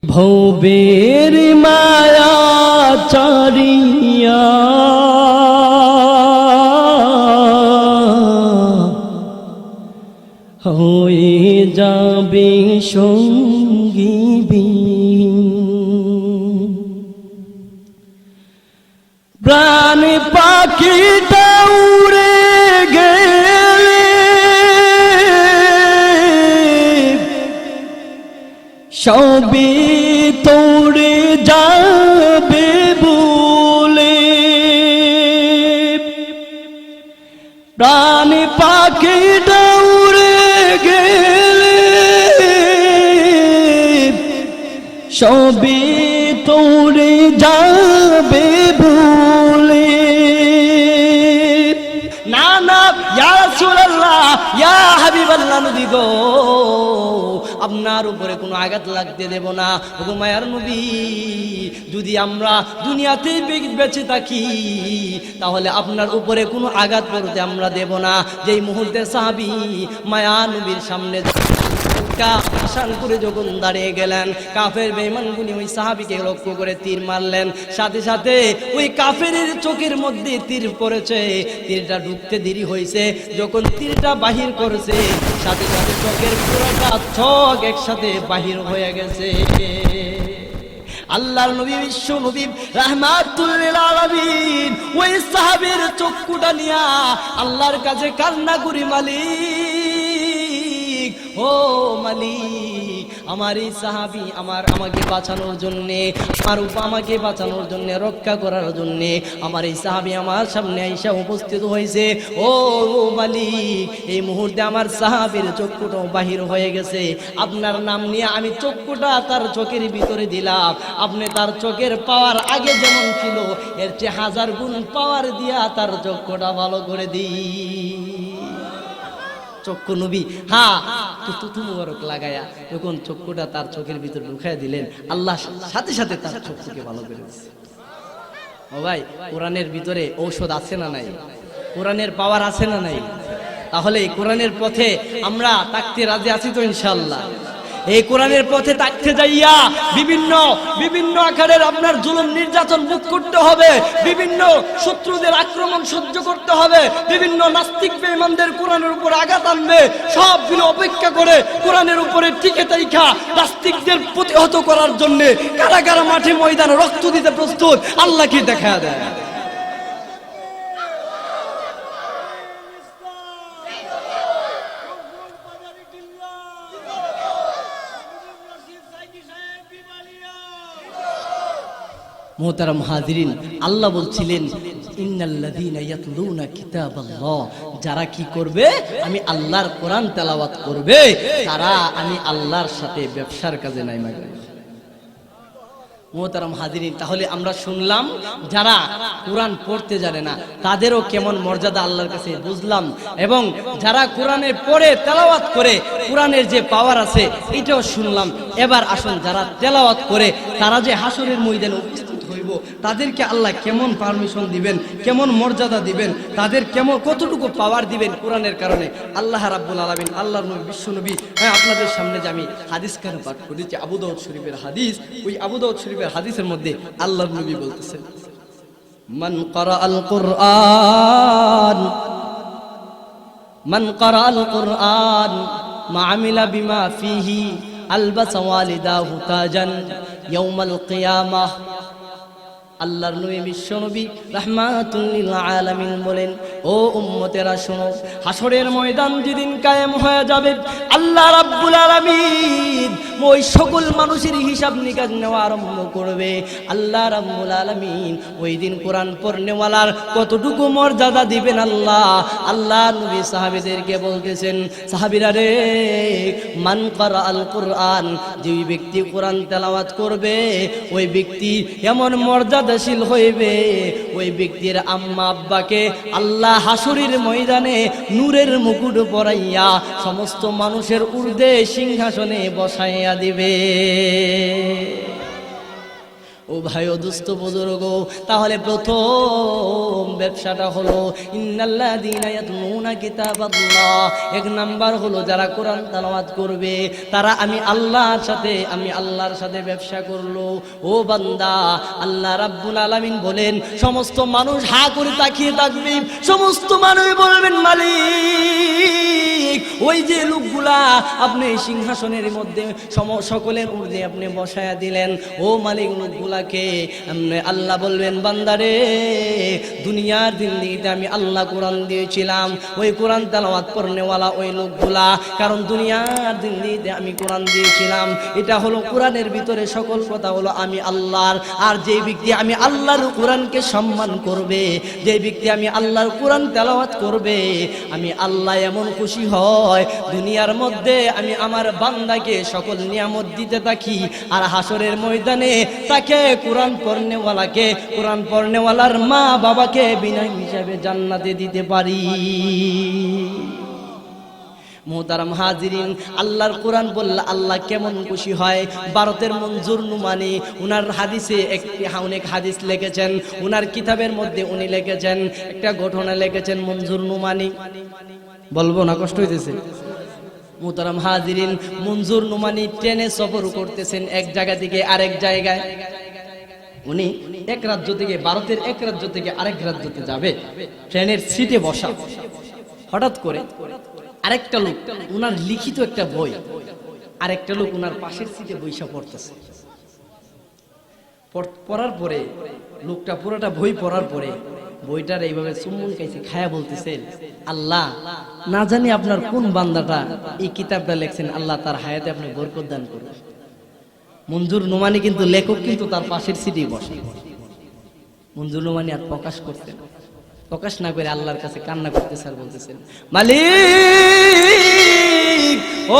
ভবের মায়া চারিয়া হয়ে যাবে সঙ্গী প্রাণ পাখিটা উড়ে গেলে সবই তোড়ে যাবে বলে প্রাণ পাখিটা উড়ে গেলে সবই তোড়ে যাবে বলে না না ইয়া রাসূলুল্লাহ ইয়া হাবিবাল্লাহ নবী গো আপনার উপরে কোনো আঘাত লাগতে দেব না। ওগো মায়ার নবী, যদি আমরা দুনিয়াতে বেঁচে থাকি তাহলে আপনার উপরে কোনো আঘাত করতে আমরা দেব না। যেই মুহূর্তে সাহাবী মায়া নবীর সামনে আসান করে যখন দাঁড়িয়ে গেলেন, কাফের বেঈমানগুলি ওই সাহাবীকে লক্ষ্য করে তীর মারলেন। সাথে সাথে ওই কাফেরের চোখের মধ্যে তীর পড়েছে। তীরটা ঢুকতে দেরি হয়েছে, যখন তীরটা বাহির করেছে সাথে সাথে চোখের পুরোটা চোখ একসাথে বাহির হয়ে গেছে। আল্লাহর নবী বিশ্ব নবী রাহমাতুল লিল আলামিন ওই সাহাবীর চক্ষুটা নিয়া আল্লাহর কাছে কান্না করি, মালিক ও মালিক, আমার এই সাহাবী আমাকে বাঁচানোর জন্য, আমাকে বাঁচানোর জন্য, রক্ষা করার জন্য আমার এই সাহাবী আমার সামনে আইসা উপস্থিত হয়েছে। ও মালিক, এই মুহূর্তে আমার সাহাবীর চক্ষুটাও বাহির হয়ে গেছে। আপনার নাম নিয়ে আমি চক্ষুটা তার চোখের ভিতরে দিলাম। আপনি তার চোখের পাওয়ার আগে যেমন ছিল এর চেয়ে 1000 গুণ পাওয়ার দিয়া তার চক্ষুটা ভালো করে দিই। চক্ষু নবী তুতু মুবারক লাগায়া যখন চক্ষুটা তার চোখের ভিতর ঢুকাইয়া দিলেন, আল্লাহ সাথে সাথে তার চক্ষুকে ভালো করে দিয়েছে। ও ভাই, কোরআনের ভিতরে ঔষধ আছে না নাই? কোরআনের পাওয়ার আছে না নাই? তাহলে এই কোরআনের পথে আমরা থাকতে রাজি আছি তো ইনশাআল্লাহ? এই কোরআনের পথে থাকতে যাইয়া বিভিন্ন আকারের আপনার জুলুম নির্যাতন মুখ করতে হবে, বিভিন্ন শত্রুদের আক্রমণ সহ্য করতে হবে, বিভিন্ন নাস্তিক বেঈমানদের কোরআনের উপর আঘাত আনবে, সবগুলো অপেক্ষা করে কোরআনের উপরে টিকে থাইকা নাস্তিকদের প্রতিহত করার জন্য কারা কারা মাঠে ময়দানে রক্ত দিতে প্রস্তুত আল্লাহ কি দেখা দেয়। মোহতারাম হাজিরিন, আল্লাহ বলছিলেন ইন্নাল্লাযীনা ইয়াতলুনা কিতাবাল্লাহ, যারা কি করবে? আমি আল্লাহর কোরআন তেলাওয়াত করবে, তারা আমি আল্লাহর সাথে ব্যবসার কাজে নাইমা গেল। মোহতারাম হাজিরিন, তাহলে আমরা শুনলাম যারা কোরআন পড়তে জানে না তাদেরও কেমন মর্যাদা আল্লাহর কাছে বুঝলাম, এবং যারা কোরআনের পড়ে তেলাওয়াত করে কোরআনের যে পাওয়ার আছে এটাও শুনলাম। এবার আসুন, যারা তেলাওয়াত করে তারা যে হাসরের ময়দানে উপস্থিত হইব তাদেরকে আল্লাহ কেমন পারমিশন দিবেন, কেমন মর্যাদা দিবেন, তাদের কতটুকু পাওয়ার দিবেন কোরআনের কারণে। আল্লাহ রাব্বুল আলামিন, আল্লাহর নবী বিশ্ব নবী, আপনাদের সামনে যে আমি হাদিস কেন পাঠ করেছি আবু দাউদ শরীফের হাদিস, ওই আবু দাউদ শরীফের হাদিসের মধ্যে আল্লাহর নবী বলতেছেন, মান ক্বারাআল কুরআন মা আমিলা বিমা ফিহি আলবাসা ওয়ালিদাহু তাজান ইয়াউমাল কিয়ামাহ। আল্লাহর নবী বিশ্ব নবী রাহমাতুল লিল আলামিন বলেন, ও উম্মতেরা শোনো, হাসরের ময়দান যেদিন কায়েম হয়ে যাবে আল্লাহ রাব্বুল আলামিন ওই সকল মানুষের হিসাব নিকাশ নেওয়া আরম্ভ করবে। আল্লাহ রাব্বুল আলামিন ওই দিন কোরআন পড়নেওয়ালার কতটুকু মর্যাদা দিবেন আল্লাহ নবী সাহাবীদেরকে বলতেছেন, সাহাবীরা রে, মান ক্বারাআল কুরআন, যে ব্যক্তি কোরআন তেলাওয়াত করবে ওই ব্যক্তি এমন মর্যাদাশীল হইবে, ওই ব্যক্তির আম্মা আব্বাকে আল্লাহ হাসরের ময়দানে নূরের মুকুট পরাইয়া সমস্ত মানুষের ঊর্ধ্বে সিংহাসনে বসাইয়া দিবে। ও ভাই ও দুস্থ বুজুর্গ, তাহলে প্রথম ব্যবসাটা হলো ইন্নাল্লাযীনা ইয়াতলুনা কিতাবাল্লাহ। এক নাম্বার হলো যারা কোরআন তেলাওয়াত করবে তারা আমি আল্লাহর সাথে ব্যবসা করলো। ও বান্দা, আল্লাহ রাব্বুল আলামিন বলেন সমস্ত মানুষ হা করে তাকিয়ে থাকবে, সমস্ত মানুষ বলবেন মালিক ওই যে লোকগুলা আপনি সিংহাসনের মধ্যে সকলের ঊর্ধ্বে আপনি বসায়া দিলেন, ও মালিক লোকগুলাকে আল্লাহ বলবেন বান্দারে দুনিয়ার জিন্দেগিতে আমি আল্লাহ কোরআন দিয়েছিলাম ওই কোরআন তেলাওয়াত পড়নেওয়ালা ওই লোকগুলা, কারণ দুনিয়ার জিন্দেগিতে আমি কোরআন দিয়েছিলাম। এটা হলো কোরআনের ভিতরে সকল কথা হলো আমি আল্লাহর। আর যে ব্যক্তি আমি আল্লাহর কোরআনকে সম্মান করবে, যে ব্যক্তি আমি আল্লাহর কোরআন তেলাওয়াত করবে, আমি আল্লাহ এমন খুশি হয় দুনিয়ার মধ্যে আমি আমার বান্দাকে সকল নিয়ামত দিতে থাকি, আর হাসরের ময়দানে তাকে কোরআন পড়নেওয়ালার মা বাবাকে বিনা হিসাবে জান্নাতে দিতে পারি। মোহতারাম হাজিরিন, আল্লাহর কোরআন বললে আল্লাহ কেমন খুশি হয়। ভারতের মঞ্জুর নুমানি উনার হাদিসে অনেক হাদিস লিখেছেন, উনার কিতাবের মধ্যে উনি লিখেছেন একটা ঘটনা লিখেছেন। মঞ্জুর নুমানি বলবো না, কষ্ট হইতেছে। মোহতারাম হাজিরিন, মঞ্জুর নুমানি ট্রেনে সফর করতেছেন এক জায়গা থেকে আরেক জায়গায়। উনি এক রাজ্য থেকে, ভারতের এক রাজ্য থেকে আরেক রাজ্যতে যাবে, ট্রেনের সিটে বসা। হঠাৎ করে আরেকটা লোক উনার লিখিত একটা বই, আরেকটা লোক উনার পাশের সিটে বইসা পড়তেছে। পড়ার পরে লোকটা পুরোটা বই পড়ার পরে বইটার এইভাবে চুম্বন খাইছে, খায়া বলতেছেন আল্লাহ না জানি আপনার কোন বান্দাটা এই কিতাবটা লেখছেন, আল্লাহ তার হায়াতে আপনি বরকত দান করুন। মঞ্জুর নুমানি কিন্তু লেখক, কিন্তু তার পাশের সিটেই বসে। মঞ্জুর নুমানি আর প্রকাশ না করে আল্লাহর কাছে কান্না করতেছে আর বলতেছেন মালিক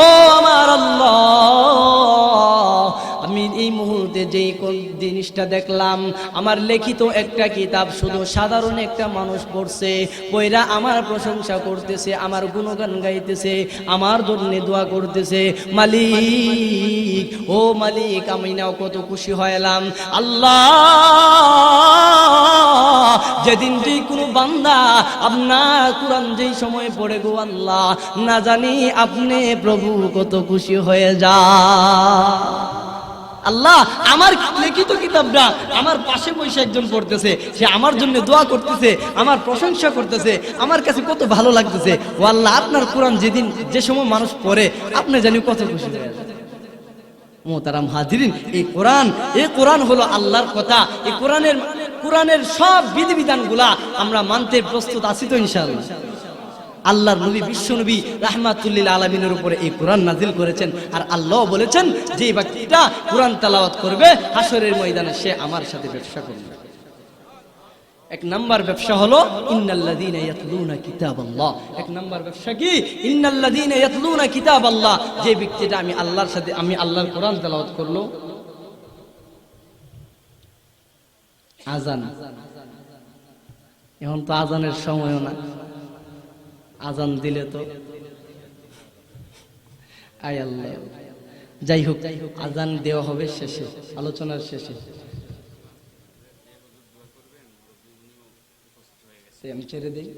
ও আমার আল্লাহ, আমি এই মুহূর্তে যেই জিনিসটা দেখলাম, আমার লিখিত একটা কিতাব শুধু সাধারণ একটা মানুষ পড়ছে, পয়রা আমার প্রশংসা করতেছে, আমার গুণগান গাইতেছে, আমার জন্য দোয়া করতেছে। মালিক ও মালিক, আমি নাও কত খুশি হইলাম। আল্লাহ যেদিন যে কোনো বান্দা আপনার কোরআন যেই সময় পড়ে গো আল্লাহ, না জানি আপনি প্রভু কত খুশি হয়ে যা। আল্লাহ আমার লিখিত কিতাবটা আমার পাশে বসে একজন পড়তেছে, সে আমার জন্য দোয়া করতেছে, আমার প্রশংসা করতেছে, আমার কাছে কত ভালো লাগতেছে। ও আল্লাহ আপনার কোরআন যেদিন যে সময় মানুষ পড়ে আপনি জানি কত খুশি হয়ে যায়। মোহতারাম হাজিরিন, এই কোরআন হলো আল্লাহর কথা। এই কোরআনের সব বিধিবিধানগুলা আমরা মানতে প্রস্তুত আছি তো ইনশাআল্লাহ। আল্লাহর নবী বিশ্ব নবী রাহমাতুল্লিল আলামিনের উপরে এই কোরআন নাজিল করেছেন, আর আল্লাহ বলেছেন যে ব্যক্তিটা কোরআন তেলাওয়াত করবে হাসরের ময়দানে সে আমার সাথে ব্যবসা করবে। এক নাম্বার ব্যবসা হলো ইন্নাল্লাযীনা ইয়াতলুনা কিতাবাল্লাহ। এক নাম্বার ব্যবসা কি? ইন্নাল্লাযীনা ইয়াতলুনা কিতাবাল্লাহ। যে ব্যক্তিটা আমি আল্লাহর কোরআন তেলাওয়াত করলো। আজান, এখন তো আজানের সময়ও না, আজান দিলে তো আয় আল্লাহ। যাই হোক, আজান দেওয়া হবে শেষে, আলোচনার শেষে। আমি ছেড়ে দিই।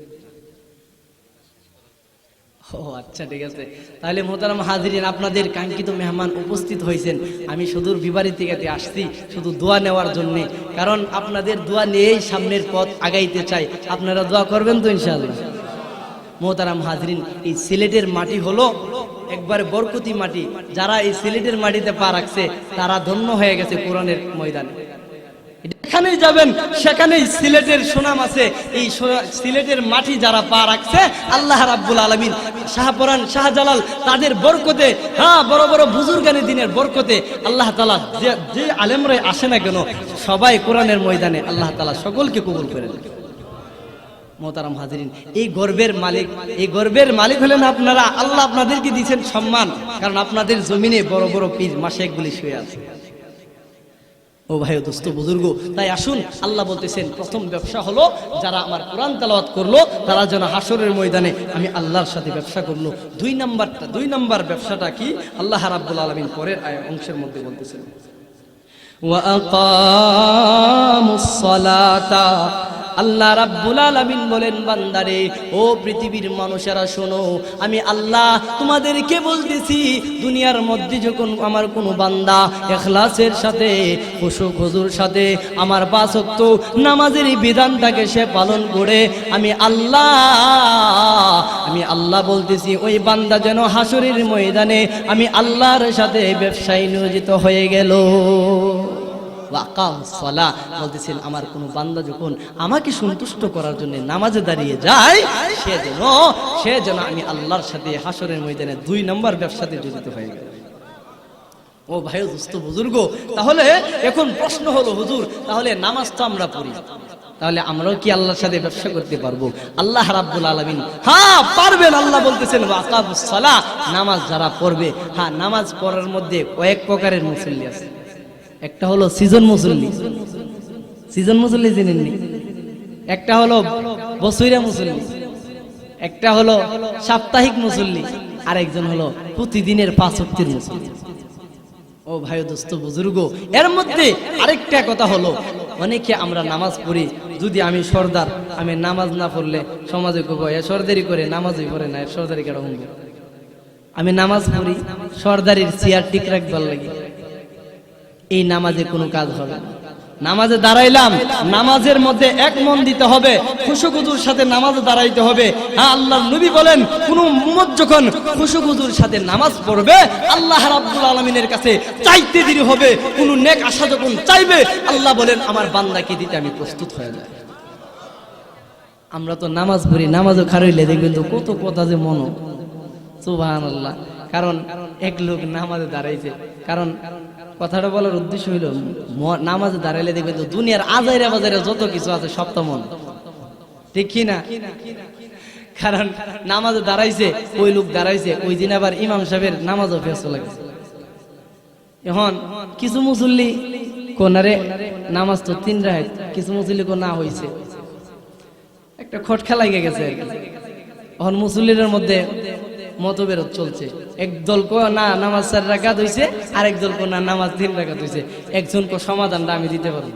ও আচ্ছা, ঠিক আছে। তাহলে মোহতারাম হাজিরিন, আপনাদের কাঙ্ক্ষিত মেহমান উপস্থিত হয়েছেন। আমি সুদূর বিবাড়ি থেকে আসছি শুধু দোয়া নেওয়ার জন্য, কারণ আপনাদের দোয়া নিয়েই সামনের পথ আগাইতে চাই। আপনারা দোয়া করবেন তো ইনশাআল্লাহ। মোহতারাম হাজরিন, এই সিলেটের মাটি হলো একবারে বরকতি মাটি। যারা এই সিলেটের মাটিতে পা রাখছে তারা ধন্য হয়ে গেছে কোরআনের ময়দানে। যেখানেই যাবেন সেখানেই সিলেটের সুনাম আছে। এই সিলেটের মাটি যারা পা রাখছে, আল্লাহ রাব্বুল আলামিন শাহপরান শাহজালাল তাদের বরকতে, হ্যাঁ বড় বড় বুজুর্গানি দিনের বরকতে আল্লাহ তাআলা যে আলেমরাই আসে না কেন সবাই কোরআনের ময়দানে আল্লাহ তাআলা সকলকে কবুল করে নেন। মোহতারাম হাজিরিন, এই গর্বের মালিক হলেন আপনারা। আল্লাহ আপনাদেরকে দিয়েছেন সম্মান, কারণ আপনাদের জমিনে বড় বড় পীর মাশায়েখগুলি শুয়ে আছে। ও ভাই ও দোস্ত বুজুর্গ, তাই আসুন, আল্লাহ বলতেছেন প্রথম ব্যবসা হলো যারা আমার কোরআন তেলাওয়াত করলো তারা যেন হাসরের ময়দানে আমি আল্লাহর সাথে ব্যবসা করলো। দুই নাম্বার ব্যবসাটা কি? আল্লাহ রাব্বুল আলামিন পরের অংশের মধ্যে বলতেছেন ওয়া আকামুস সালাতা, আল্লাহ রাব্বুল আলামিন বলেন বান্দারে ও পৃথিবীর মানুষেরা শোনো, আমি আল্লাহ তোমাদেরকে বলতেছি দুনিয়ার মধ্যে যখন আমার কোনো বান্দা ইখলাসের সাথে খুশু খুজুর সাথে আমার 5 ওয়াক্ত নামাজের বিধানটাকে সে পালন করে, আমি আল্লাহ বলতেছি ওই বান্দা যেন হাসরের ময়দানে আমি আল্লাহর সাথে ব্যবসায় নিয়োজিত হয়ে গেল। বলতেছেন আমার কোন বান্দা যখন আমাকে সন্তুষ্ট করার জন্য নামাজে দাঁড়িয়ে যায়, সে যেন আমি আল্লাহর সাথে হাসরের ময়দানে 2 নম্বর ব্যবসাতে জড়িত হয়ে গেল। ও ভাই দোস্ত বুজুর্গ, তাহলে এখন প্রশ্ন হলো হুজুর, তাহলে নামাজ তো আমরা পড়ি, তাহলে আমরাও কি আল্লাহর সাথে ব্যবসা করতে পারবো? আল্লাহ রাব্বুল আলামিন হ্যাঁ পারবেন। আল্লাহ বলতেছেন ওয়াকাবুস সালাহ, নামাজ যারা পড়বে, হ্যাঁ নামাজ পড়ার মধ্যে কয়েক প্রকারের মুসল্লি আছে। একটা হলো সিজন মুসল্লি, সিজন মুসল্লি চিনেননি? একটা হলো বছরিয়া মুসল্লি, একটা হলো সাপ্তাহিক মুসল্লি, আর একজন হলো প্রতিদিনের 5 ওয়াক্তের মুসল্লি। ও ভাই দোস্ত বুজুর্গ, এর মধ্যে আরেকটা কথা হলো, অনেকে আমরা নামাজ পড়ি, যদি আমি সর্দার, আমি নামাজ না পড়লে সমাজে কব এ সর্দারি করে, নামাজই পড়ে না, সর্দারি কেন? আমি নামাজ পড়ি সর্দারির চেয়ার ঠিক রাখবার লাগে, এই নামাজে কোনো কাজ হবে না। নামাজে দাঁড়াইলাম, নামাজের মধ্যে এক মন দিতে হবে, খুশুখুজুর সাথে নামাজে দাঁড়াইতে হবে। হ্যাঁ আল্লাহর নবী বলেন কোন উম্মত যখন খুশুখুজুর সাথে নামাজ পড়বে, আল্লাহ রাব্বুল আলামিনের কাছে চাইতে দেরি হবে। কোন নেক আশা যখন চাইবে, আল্লাহ বলেন আমার বান্দাকে দিতে আমি প্রস্তুত হয়ে যাই। আমরা তো নামাজ পড়ি, নামাজও খারাইলে দেখবেন তো কত কথা যে মনো, সুবহানাল্লাহ। কারণ এক লোক নামাজে দাঁড়াইছে, কারণ কথাটা বলার উদ্দেশ্য হইল নামাজে দাঁড়াইলে দেখবেন তো দুনিয়ার আজাইরা বাজারে যত কিছু আছে সব তো মন, ঠিক কি না? কারণ নামাজে দাঁড়াইছে, ওই লোক দাঁড়াইছে, ওই দিন আবার ইমাম সাহেবের নামাজও ফেস লাগছে। এখন কিছু মুসল্লি কোনারে নামাজ তো 3 রাকাত, কিছু মুসল্লি কো না হইছে, একটা খটকা লাগে গেছে। এখন মুসল্লিদের মধ্যে মতবিরোধ চলছে, একদল কো না নামাজ 4 রাকাত হইছে, আর একদল কো না নামাজ 3 রাকাত হইছে। একজন কো সমাধানটা আমি দিতে পারি।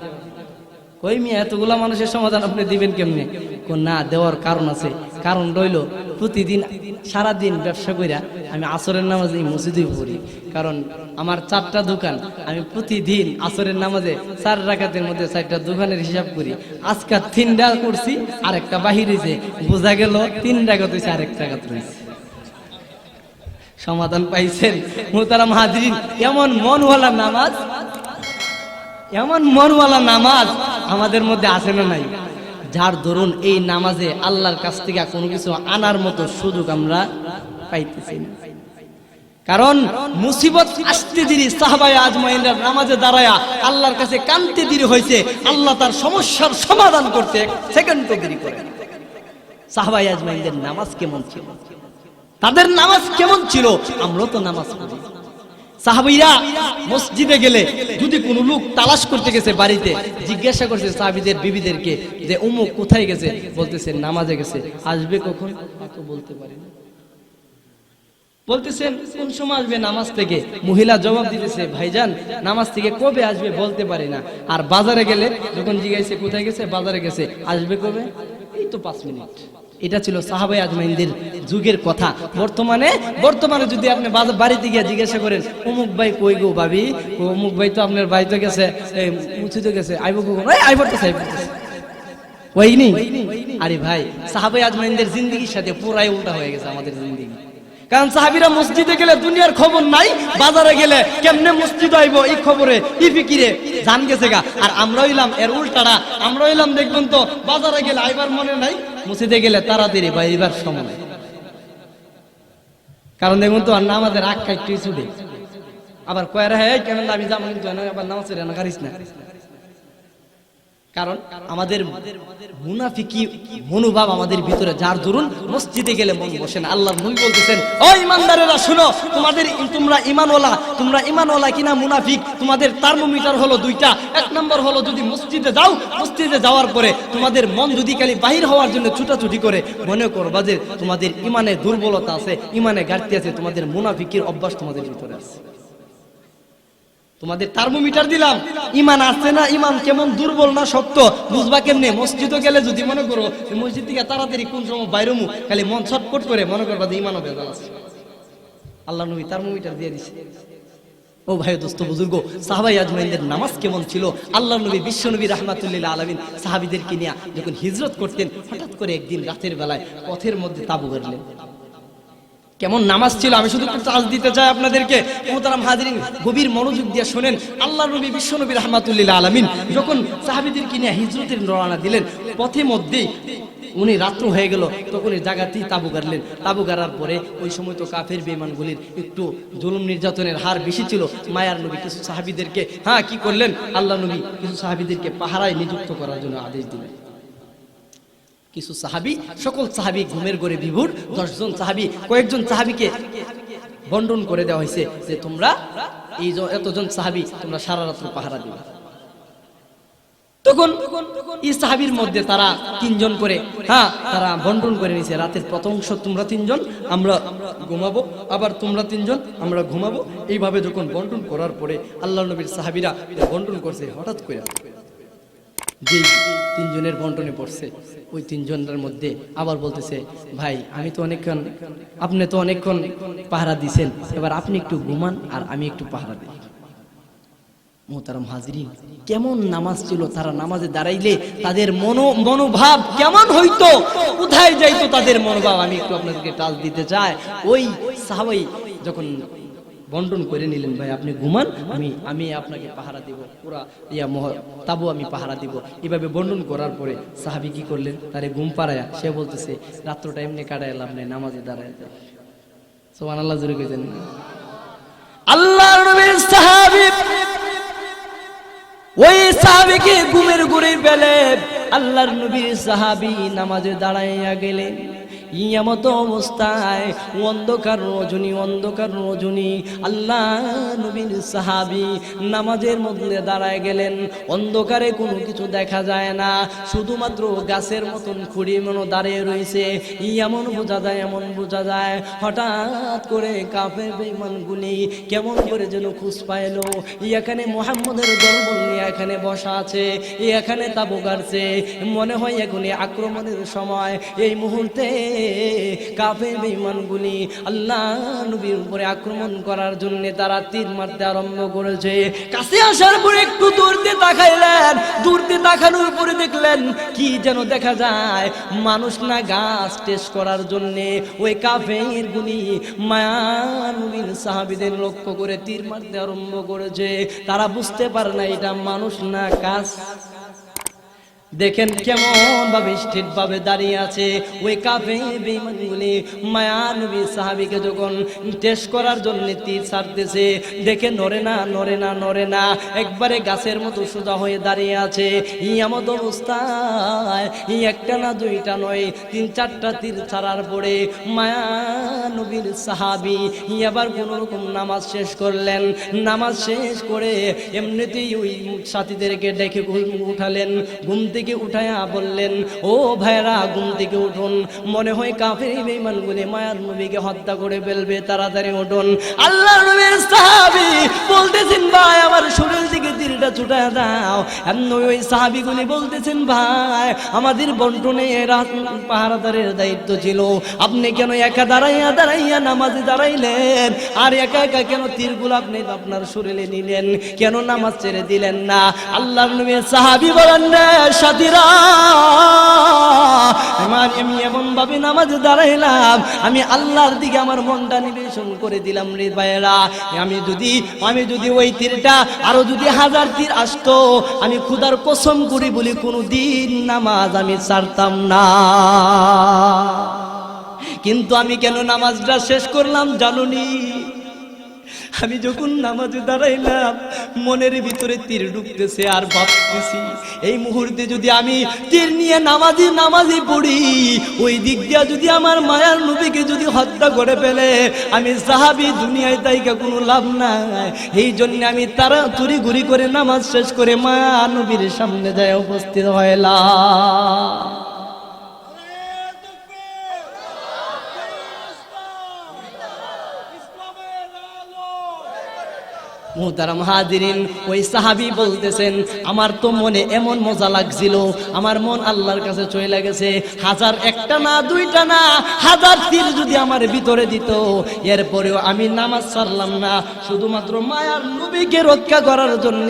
কই মিয়া এতগুলা মানুষের সমাধান আপনি দিবেন কেমনে? কো না দেওয়ার কারণ আছে। কারণ রইল প্রতিদিন সারা দিন ব্যবসা কইরা আমি আসরের নামাজে এই মসজিদে পড়ি, কারণ আমার 4টা দোকান, আমি প্রতিদিন আসরের নামাজে 4 রাকাতের মধ্যে 4টা দোকানের হিসাব করি। আজকে 3টা করছি, আর একটা বাহির হইছে, বোঝা গেল 3 রাকাত হইছে, আর 1 রাকাত রইছে। সমাধান পাইছেন মুহতারাম হাজরিন? এমন মনওয়ালা নামাজ, এমন মনওয়ালা নামাজ আমাদের মধ্যে আছে না নাই? যার দরুন এই নামাজে আল্লাহর কাছ থেকে কোনো কিছু আনার মতো সুযোগ আমরা পাইতেছি না। কারণ মুসিবত আসতে দেরি, সাহাবায়ে আজমাইনরা নামাজে দাঁড়ায়া আল্লাহর কাছে কাঁদতে দেরি হয়েছে, আল্লাহ তার সমস্যার সমাধান করতে 1 সেকেন্ডও দেরি করে। সাহাবায়ে আজমাইনদের নামাজ কেমন ছিল? তাদের নামাজ কেমন ছিল? আমরাও তো নামাজ পড়ি। সাহাবীরা মসজিদে গেলে যদি কোনো লোক তালাশ করতে গেছে, বাড়িতে জিজ্ঞাসা করছে সাহাবীদের বিবিদেরকে যে অমুক কোথায় গেছে, বলতেছে নামাজে গেছে, আসবে কখন? তো বলতে পারি না। বলতেছেন কোন সময় আসবে নামাজ থেকে? মহিলা জবাব দিতেছে ভাইজান নামাজ থেকে কবে আসবে বলতে পারি না। আর বাজারে গেলে যখন জিজ্ঞাসা কোথায় গেছে, বাজারে গেছে, আসবে কবে? এই তো 5 মিনিট। এটা ছিল সাহাবায়ে আজমাইনদের যুগের কথা। বর্তমানে যদি আপনি বাড়িতে গিয়ে জিজ্ঞাসা করেন অমুক ভাই কই গো ভাবি, অমুক ভাই তো আপনার ভাই তো গেছে, মুছিতে গেছে, আইবো কখন? আইবতেছে ওইনি। আরে ভাই সাহাবায়ে আজমাইনদের জিন্দেগির সাথে পুরাই উল্টা হয়ে গেছে আমাদের জিন্দেগি। কারণ সাহাবীরা মসজিদে গেলে দুনিয়ার খবর নাই, বাজারে গেলে কেমনে মসজিদ আইবো এই খবরে ই ফিকিরে জান গেছে গা। আর আমরা হইলাম এর উল্টাটা, আমরা হইলাম দেখবেন তো বাজারে গেলে আইবার মনে নাই, মসজিদে গেলে তাড়াতাড়ি বা এইবার সময়। কারণ দেখুন তো আর নামাজের রাগ কাটতেই ছুটে, আবার কয়রা হ্যাঁ কেন আমি যাবো কিন্তু আবার নামাজ পড়ে না করিস না। কারণ আমাদের মুনাফিকি মনোভাব আমাদের ভিতরে, যার দরুন মসজিদে গেলে মন বসে না। আল্লাহর নবী বলতেছেন ও ইমানদারেরা শুনো, তোমরা ইমানওয়ালা কিনা মুনাফিক, তোমাদের থার্মোমিটার হলো 2টা। 1 নম্বর হলো যদি মসজিদে যাও, মসজিদে যাওয়ার পরে তোমাদের মন যদি খালি বাহির হওয়ার জন্য ছুটাছুটি করে, মনে করবা যে তোমাদের ইমানে দুর্বলতা আছে, ইমানে ঘাটতি আছে, তোমাদের মুনাফিকের অভ্যাস তোমাদের ভিতরে আছে। তোমাদের থার্মোমিটার দিলাম, ইমান আছে না, ইমান কেমন দুর্বল না শক্ত বুঝবা কেমনে? মসজিদে গেলে যদি মনে করো মসজিদ থেকে তাড়াতাড়ি কোন সময় বাইরমু, খালি মন ছটফট করে মনে করবা যে ইমানও ভেজাল আছে। আল্লাহ নবী তার মুভিটা দিয়ে দিছে। ও ভাই দোস্ত বুজুর্গ, সাহাবাই আজমাইনদের নামাজ কেমন ছিল? আল্লাহ নবী বিশ্ব নবী রাহমাতুল্লিল আলামিন সাহাবীদেরকে নিয়ে যখন হিজরত করতেন, হঠাৎ করে একদিন রাতের বেলায় পথের মধ্যে তাবু গাড়লেন। কেমন নামাজ ছিল আমি শুধু একটু চার্জ দিতে চাই আপনাদেরকে। মুহতারাম হাজিরিন, গভীর মনোযোগ দিয়ে শুনেন। আল্লাহ নবী বিশ্ব নবী রাহমাতুল্লিল আলামিন যখন সাহাবীদেরকে নিয়ে হিজরতের রওনা দিলেন, পথে মধ্যেই উনি রাত্র হয়ে গেল, তখন এই জায়গাতেই তাবু গাড়লেন। তাবু গাড়ার পরে ওই সময় তো কাফের বেঈমানগুলির একটু জুলুম নির্যাতনের হার বেশি ছিল। মায়ার নবী কিছু সাহাবীদেরকে কি করলেন, আল্লাহ নবী কিছু সাহাবীদেরকে পাহারায় নিযুক্ত করার জন্য আদেশ দিলেন। কিছু সাহাবী, সকল সাহাবী ঘুমের ঘরে বিভোর, 10 জন সাহাবী, কয়েকজন সাহাবীকে বন্টন করে দেওয়া হয়েছে যে তোমরা এই এতজন সাহাবী তোমরা সারা রাত্র পাহারা দিবে। তখন এই সাহাবীর মধ্যে তারা 3 জন করে তারা বন্টন করে নিয়েছে। রাতের প্রথম অংশ তোমরা 3 জন আমরা ঘুমাবো, আবার তোমরা 3 জন আমরা ঘুমাবো। এইভাবে যখন বন্টন করার পরে আল্লাহ নবীর সাহাবীরা বন্টন করছে, হঠাৎ করে যে 3 জনের বন্টনে পড়ছে ওই 3 জনের মধ্যে আবার বলতেছে, ভাই আমি তো অনেকক্ষণ, আপনি তো অনেকক্ষণ পাহারা দিছেন, এবার আপনি একটু ঘুমান আর আমি একটু পাহারা দিই। মুহতারাম হাজিরিন, কেমন নামাজ ছিল! তারা নামাজে দাঁড়াইলে তাদের মনোভাব কেমন হইতো, কোথায় যাইতো তাদের মনোভাব, আমি একটু আপনাদেরকে টাচ দিতে চাই। ওই সাহাবী যখন বন্টন করে নিলেন, ভাই আপনি ঘুমান, আমি আপনাকে পাহারা দিব, পুরা তাবু আমি পাহারা দিব। এইভাবে বন্টন করার পরে সাহাবী কি করলেন, তারে ঘুম পাড়ায়া সে বলতেছে, রাত্রটা এমনি কাটায় লাভ নেই, নামাজে দাঁড়ায়। সুবহানাল্লাহ, জোরে কইতেন না? আল্লাহর নবীর সাহাবী, ওই সাহাবীকে ঘুমের ঘোরে ফেলে আল্লাহর নবীর সাহাবী নামাজে দাঁড়াইয়া গেলেন। ইয়ামত অবস্থায় অন্ধকার রজনী আল্লাহ নবীর সাহাবী নামাজের মধ্যে দাঁড়ায় গেলেন। অন্ধকারে কোনো কিছু দেখা যায় না, শুধুমাত্র গাছের মতন খুঁড়ি মনো দাঁড়িয়ে রয়েছে। এমন বোঝা যায় হঠাৎ করে কাফের বেঈমানগুলি কেমন করে যেন খুঁজ পাইল, এখানে মুহাম্মদের দলবল নিয়ে এখানে বসা আছে, এখানে তাবু গাড়ছে, মনে হয় এখনই আক্রমণের সময়। এই মুহূর্তে কাফের বেঈমানগুলি আল্লাহ নবীর উপরে আক্রমণ করার জন্য তারা তীর মারতে আরম্ভ করেছে। কাছে আসার পরে একটু দূরতে তাকাইলেন, দূরতে তাকানোর পরে দেখলেন কি যেন দেখা যায়, মানুষ না গাছ টেস্ট করার জন্য ওই কাফের গুলি মায়া নবীর সাহাবীদের লক্ষ্য করে তীর মারতে আরম্ভ করেছে। তারা বুঝতে পারে না এটা মানুষ না গাছ। দেখেন কেমন ভাবে স্থির ভাবে দাঁড়িয়ে আছে ওই কাফের বেঈমানগুলি মায়া নবী সাহাবীকে যখন টেস্ট করার জন্য তীর ছাড়তেছে, দেখে নড়ে না, একবারে গাছের মতো সোজা হয়ে দাঁড়িয়ে আছে। এমন অবস্থায় একটা না দুইটা নয়, 3-4টা তীর ছাড়ার পরে মায়া নবীর সাহাবী আবার কোন রকম নামাজ শেষ করলেন। নামাজ শেষ করে এমনিতেই ওই সাথীদেরকে ডেকে উঠালেন, ঘুম থেকে উঠায়া বললেন, ও ভাইরা ঘুম থেকে উঠুন, মনে হয় কাফের বেঈমানগুলি মায়ার নবীকে হত্যা করে ফেলবে, তাড়াতাড়ি উঠুন। আল্লাহর নবীর সাহাবী বলতেছেন, ভাই আমার শরীর থেকে তীরটা ছুটায়া দাও। ওই সাহাবীগুলি বলতেছেন, ভাই আমাদের বন্টনে পাহারাদারের দায়িত্ব ছিল, আপনি কেন একা দাঁড়াইয়া নামাজে দাঁড়াইলেন, আর একা কেন তীরগুলো আপনি আপনার শরীরে নিলেন, কেন নামাজ ছেড়ে দিলেন না? আল্লাহর নবীর সাহাবী বলেন, না সাথীরা, আমি এমন ভাবে নামাজে দাঁড়াইলাম, আমি আল্লাহর দিকে আমার মনটা নিবেদন করে দিলাম রে ভাইরা। আমি যদি ওই তীরটা আরো যদি 1000 তীর আসতো, আমি খোদার কসম করি বলি কোনদিন নামাজ আমি ছাড়তাম না। কিন্তু আমি কেন নামাজটা শেষ করলাম জানুনি? আমি যখন নামাজে দাঁড়াইলাম মনের ভিতরে তীর ঢুকতেছে, আর ভাবতেছি এই মুহূর্তে যদি আমি তীর নিয়ে নামাজি পড়ি, ওই দিক দিয়া যদি আমার মায়ার নবীকে যদি হত্যা করে ফেলে, আমি সাহাবী দুনিয়ায় তাইকা কোনো লাভ নাই। এই জন্য আমি তাড়াতাড়ি ঘুরি করে নামাজ শেষ করে মায়ার নবীর সামনে যায় উপস্থিত হইলাম। মুহতারাম হাজিরিন, ওই সাহাবী বলতেছেন আমার তো মনে এমন মজা লাগছিল, আমার মন আল্লাহর কাছে চলে গেছে, হাজার একটা না দুইটা না হাজার তীর যদি আমার ভিতরে দিত, এরপরেও আমি নামাজ ছাড়লাম না, শুধুমাত্র মায়ার নবীকে রক্ষা করার জন্য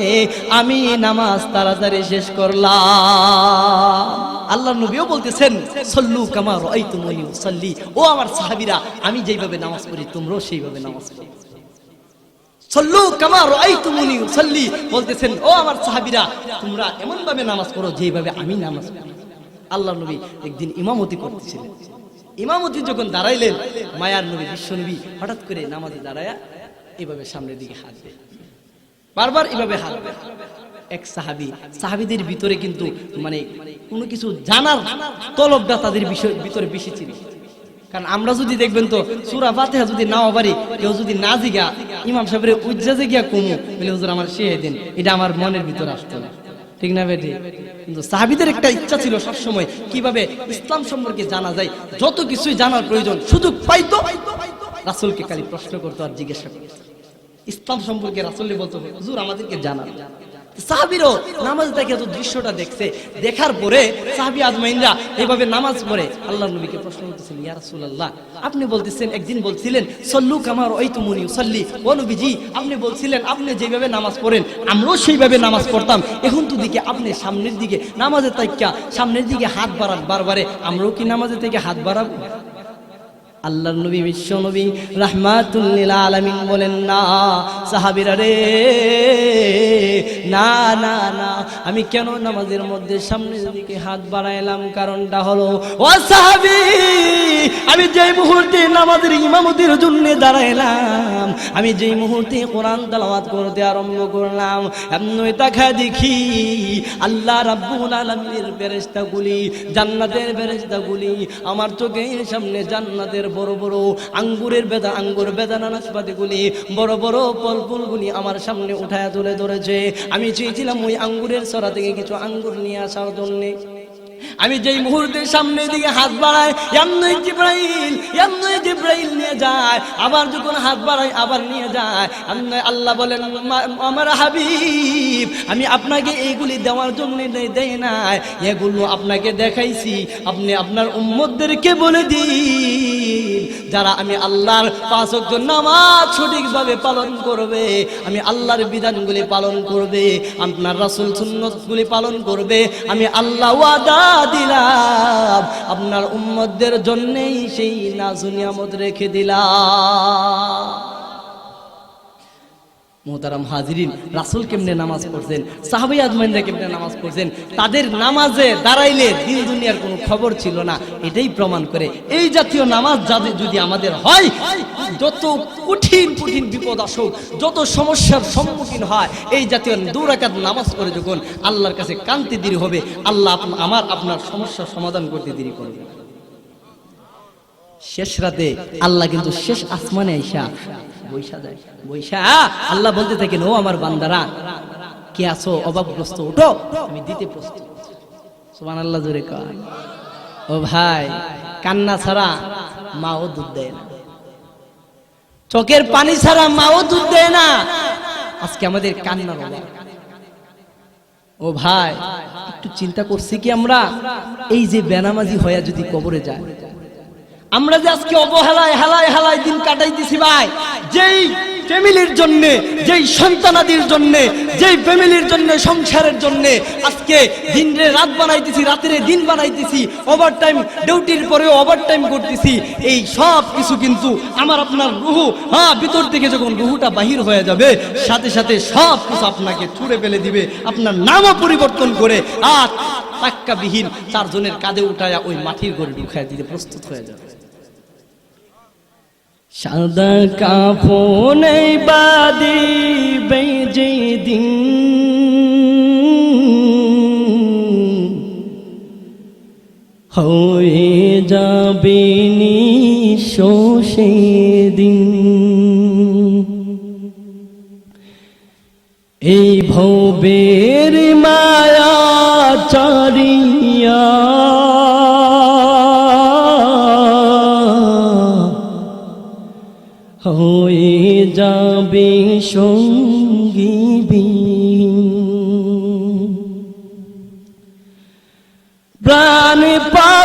আমি নামাজ তাড়াতাড়ি শেষ করলাম। আল্লাহর নবীও বলতেছেন সল্লু কামা রাআইতুমুনি উসাল্লি, ও আমার সাহাবীরা আমি যেইভাবে নামাজ পড়ি তোমরাও সেইভাবে নামাজ পড়ো। সল্লু কামা রাআইতুমুনি উসাল্লি বলতেছেন ও আমার সাহাবীরা তোমরা এমন ভাবে নামাজ পড়ো যেইভাবে আমি নামাজ পড়ি। আল্লাহর নবী একদিন ইমামতি করতেছিলেন, ইমামতি যখন দাঁড়াইলেন মায়ার নবী বিশ্ব নবী হঠাৎ করে নামাজে দাঁড়ায়া এইভাবে সামনের দিকে হাত দেয়, বারবার এইভাবে হাত দেয়। এক সাহাবীদের ভিতরে কিন্তু মানে কোনো কিছু জানার তলবটা তাদের ভিতরে বেশি ছিল। কারণ আমরা যদি দেখবেন তো সূরা ফাতিহা যদি নাও পারি, কেউ যদি না জিগা ইমাম সাহেবের উজ্জাজে গিয়া কমু বলে হুজুর আমার শিখিয়ে দিন, এটা আমার মনের ভিতরে আসতো না, ঠিক না বেটি? কিন্তু সাহাবীদের একটা ইচ্ছা ছিল সবসময় কিভাবে ইসলাম সম্পর্কে জানা যায়, যত কিছুই জানার প্রয়োজন সুযোগ পাইতো রাসূলকে খালি প্রশ্ন করতো আর জিজ্ঞাসা করতো ইসলাম সম্পর্কে। রাসূলকে বলতো হুজুর আমাদেরকে জানান। সাহাবীরও নামাজ দেখে তো দৃশ্যটা দেখছে, দেখার পরে সাহাবী আজমাইনরা এইভাবে নামাজ পড়ে আল্লাহর নবীকে প্রশ্ন করতেছেন ইয়া রাসূলুল্লাহ আপনি বলতেছেন একদিন বলছিলেন সল্লু কামা রাআইতুমুনি উসাল্লি, ও নবীজি আপনি বলছিলেন আপনি যেভাবে নামাজ পড়েন আমরাও সেইভাবে নামাজ পড়তাম, এখন তো দিকে আপনি সামনের দিকে নামাজে তাইকা সামনের দিকে হাত বাড়ান বারবারে, আমরাও কি নামাজে থেকে হাত বাড়াবো? আল্লাহর নবী বিশ্ব নবী রাহমাতুল লিল আলামিন বলেন না সাহাবীরা রে, না না না আমি কেন নামাজের মধ্যে সামনের দিকে হাত বাড়াইলাম, কারণটা হলো ও সাহাবী আমি যেই মুহূর্তে নামাজের ইমামতির জন্য দাঁড়াইলাম, আমি যেই মুহূর্তে কোরআন তেলাওয়াত করতে আরম্ভ করলাম, এমনি তাকা দেখি আল্লাহ রাব্বুল আলামিনের ফেরেশতাগুলি জান্নাতের ফেরেশতাগুলি আমার চোখের সামনে জান্নাতের বড় বড় আঙ্গুর বেদানা নাশপাতিগুলি বড় বড় ফলগুলি আমার সামনে উঠায়া তুলে ধরেছে। আমি চেয়েছিলাম ওই আঙ্গুরের ছড়া থেকে কিছু আঙ্গুর নিয়ে আসার জন্য। আমি যেই মুহূর্তে সামনের দিকে হাত বাড়াই এমনি জিবরাইল নিয়ে যায়, আবার যখন হাত বাড়াই আবার নিয়ে যায়। আল্লাহ বলেন আমার হাবিব আমি আপনাকে এইগুলি দেওয়ার জন্য দেই নাই, এগুলো আপনাকে দেখাইছি আপনি আপনার উম্মতদেরকে বলে দিন যারা আমি আল্লাহর পাঁচ ওয়াক্ত নামাজ সঠিকভাবে পালন করবে, আমি আল্লাহর বিধানগুলি পালন করবে, আপনার রাসূল সুন্নাতগুলি পালন করবে, আমি আল্লাহ ওয়াদা দিলাম আপনার উম্মতদের জন্যই সেই নাজু নিয়ামত রেখে দিলাম। মুহতারাম হাজিরিন, রাসূল কেমনে নামাজ পড়ছেন, সাহাবী আজমাইনরা কেমনে নামাজ পড়ছেন, তাদের নামাজে দাঁড়াইলে দিন দুনিয়ার কোনো খবর ছিল না, এটাই প্রমাণ করে এই জাতীয় নামাজ যদি আমাদের হয়, যত কঠিন কঠিন বিপদ আসুক, যত সমস্যার সম্মুখীন হয়, এই জাতীয় 2 রাকাত নামাজ পড়ে যখন আল্লাহর কাছে কান্তি দেরি হবে, আল্লাহ আপনার সমস্যার সমাধান করতে দেরি করবে। শেষ রাতে আল্লাহ কিন্তু শেষ আসমানে আইসা বৈশা আল্লাহ বলতে থাকেন ও আমার বান্দারা কে আছো অভাবগ্রস্ত, উঠো আমি দিতে প্রস্তুত। সুবহানাল্লাহ জোরে কয়। ও ভাই কান্না ছাড়া মাও দুধ দেয় না, চোখের পানি ছাড়া মাও দুধ দেয় না, আজকে আমাদের কান্নার অভাব। ও ভাই একটু চিন্তা করছি কি আমরা এই যে বেনামাজি হয়ে যদি কবরে যায়, আমরা যে আজকে অবহেলায় হেলায় দিন কাটাইতেছি ভাই, যেই ফ্যামিলির জন্য, যেই সন্তানাদির জন্য, যেই ফ্যামিলির জন্য, সংসারের জন্য আজকে দিনে রাত বানাইতেছি, রাতের দিন বানাইতেছি, ওভারটাইম ডিউটির পরেও ওভারটাইম করতেছি, এই সব কিছু কিন্তু আমার আপনার রুহু ভিতর থেকে যখন রুহুটা বাহির হয়ে যাবে সাথে সাথে সব কিছু আপনাকে ছুঁড়ে ফেলে দিবে, আপনার নামও পরিবর্তন করে আর টাক্কাবিহীন 4 জনের কাঁধে উঠায়া ওই মাটির ঘরে ঢুকায় দিতে প্রস্তুত হয়ে যাবে। সাদা কাফনে বাঁধিবে যেদিন, হয়ে যাবে নিঃস্ব সেদিন, এই ভবের মায়া চারিয়া হয়ে যাবে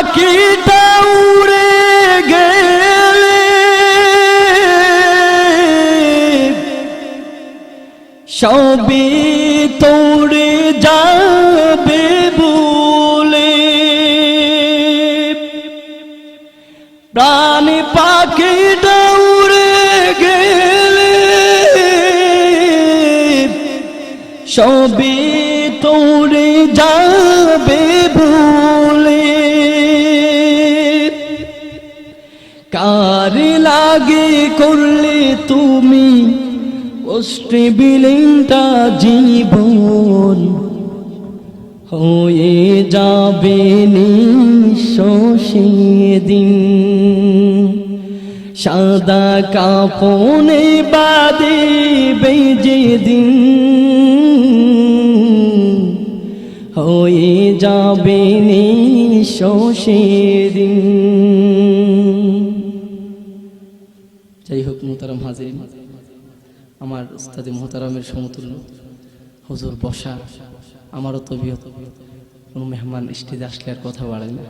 পাখিটা উড়ে গেলে সবই তোড়ে যাবে বলে, প্রাণ পাখিটা উড়ে গেলে সবই তোড়ে যাবে বলে, কার লাগে করলে তুমি কষ্টে বিলীনটা জীবন, হয়ে যাবে নিঃস্ব সেদিন, সাদা কাফনে বাঁধিবে যেদিন, হয়ে যাবে নিঃস্ব সেদিন। যাই হোক মোহতারাম হাজিরিন, আমার উস্তাদে মোহতারামের সমতুল্য হুজুর বসা, আমারও তবিয়ত কোনো মেহমান স্টেজে আসলে আর কথা বাড়ায় না।